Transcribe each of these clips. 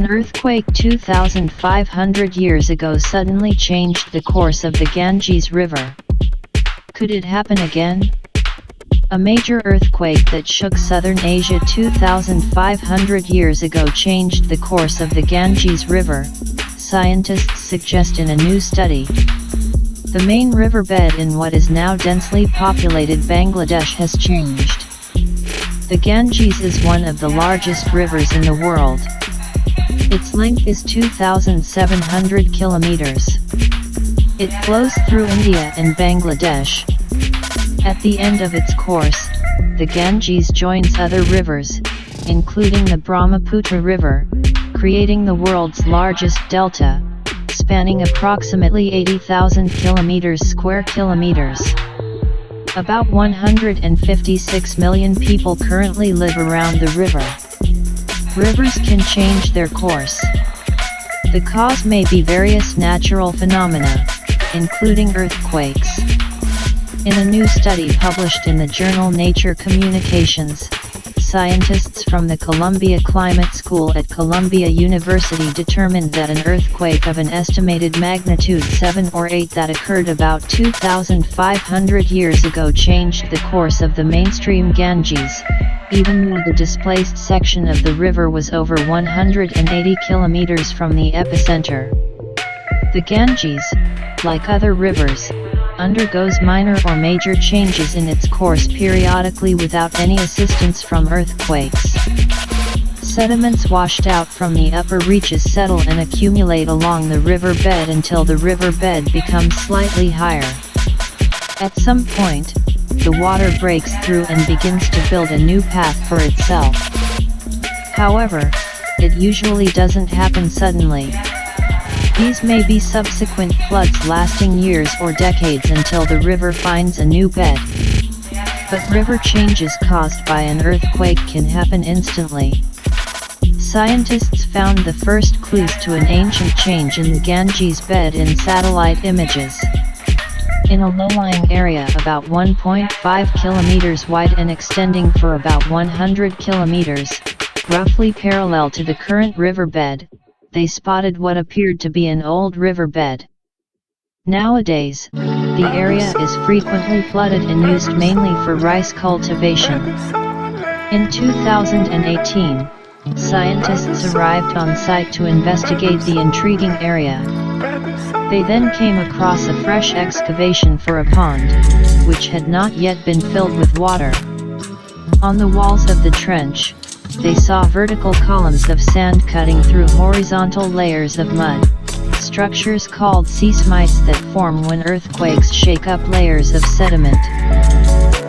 An earthquake 2,500 years ago suddenly changed the course of the Ganges River. Could it happen again? A major earthquake that shook southern Asia 2,500 years ago changed the course of the Ganges River, scientists suggest in a new study. The main riverbed in what is now densely populated Bangladesh has changed. The Ganges is one of the largest rivers in the world. Its length is 2,700 kilometers. It flows through India and Bangladesh. At the end of its course, the Ganges joins other rivers, including the Brahmaputra River, creating the world's largest delta, spanning approximately 80,000 square kilometers. About 156 million people currently live around the river. Rivers can change their course. The cause may be various natural phenomena, including earthquakes. In a new study published in the journal Nature Communications, scientists from the Columbia Climate School at Columbia University determined that an earthquake of an estimated magnitude 7 or 8 that occurred about 2,500 years ago changed the course of the mainstream Ganges, even though the displaced section of the river was over 180 kilometers from the epicenter. The Ganges, like other rivers, undergoes minor or major changes in its course periodically without any assistance from earthquakes. Sediments washed out from the upper reaches settle and accumulate along the riverbed until the riverbed becomes slightly higher. At some point, the water breaks through and begins to build a new path for itself. However, it usually doesn't happen suddenly. These may be subsequent floods lasting years or decades until the river finds a new bed. But river changes caused by an earthquake can happen instantly. Scientists found the first clues to an ancient change in the Ganges bed in satellite images. In a low-lying area about 1.5 kilometers wide and extending for about 100 kilometers, roughly parallel to the current riverbed, they spotted what appeared to be an old riverbed. Nowadays, the area is frequently flooded and used mainly for rice cultivation. In 2018, scientists arrived on site to investigate the intriguing area. They then came across a fresh excavation for a pond, which had not yet been filled with water. On the walls of the trench, they saw vertical columns of sand cutting through horizontal layers of mud, structures called seismites that form when earthquakes shake up layers of sediment.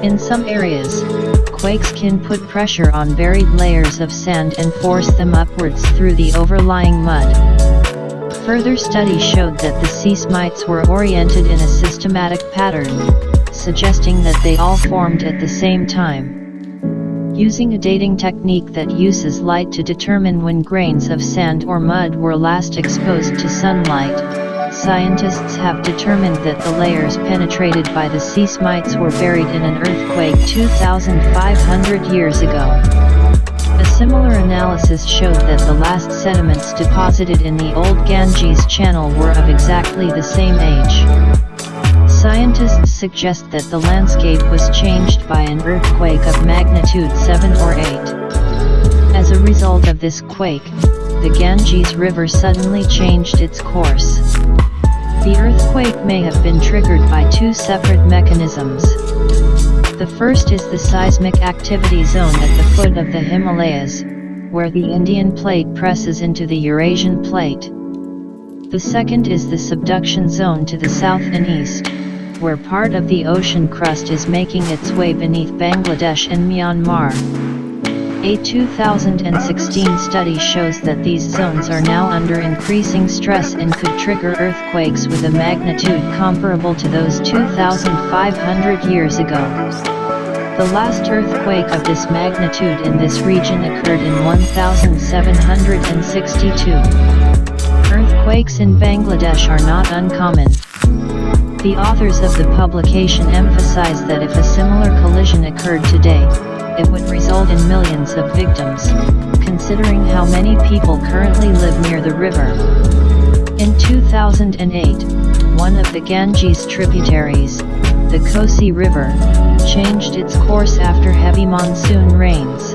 In some areas, quakes can put pressure on buried layers of sand and force them upwards through the overlying mud. Further studies showed that the seismites were oriented in a systematic pattern, suggesting that they all formed at the same time. Using a dating technique that uses light to determine when grains of sand or mud were last exposed to sunlight, scientists have determined that the layers penetrated by the seismites were buried in an earthquake 2,500 years ago. A similar analysis showed that the last sediments deposited in the old Ganges channel were of exactly the same age. Scientists suggest that the landscape was changed by an earthquake of magnitude 7 or 8. As a result of this quake, the Ganges River suddenly changed its course. The earthquake may have been triggered by two separate mechanisms. The first is the seismic activity zone at the foot of the Himalayas, where the Indian plate presses into the Eurasian plate. The second is the subduction zone to the south and east, where part of the ocean crust is making its way beneath Bangladesh and Myanmar. A 2016 study shows that these zones are now under increasing stress and could trigger earthquakes with a magnitude comparable to those 2,500 years ago. The last earthquake of this magnitude in this region occurred in 1762. Earthquakes in Bangladesh are not uncommon. The authors of the publication emphasize that if a similar collision occurred today, it would result in millions of victims, considering how many people currently live near the river. In 2008, one of the Ganges tributaries, the Kosi River, changed its course after heavy monsoon rains.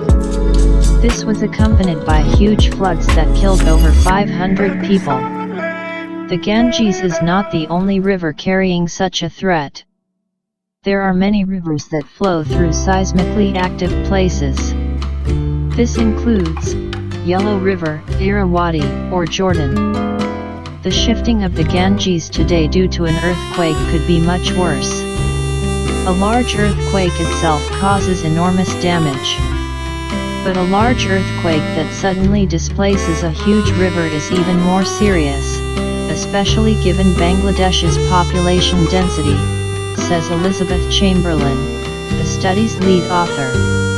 This was accompanied by huge floods that killed over 500 people. The Ganges is not the only river carrying such a threat. There are many rivers that flow through seismically active places. This includes Yellow River, Irrawaddy, or Jordan. The shifting of the Ganges today due to an earthquake could be much worse. A large earthquake itself causes enormous damage. But a large earthquake that suddenly displaces a huge river is even more serious, especially given Bangladesh's population density, says Elizabeth Chamberlain, the study's lead author.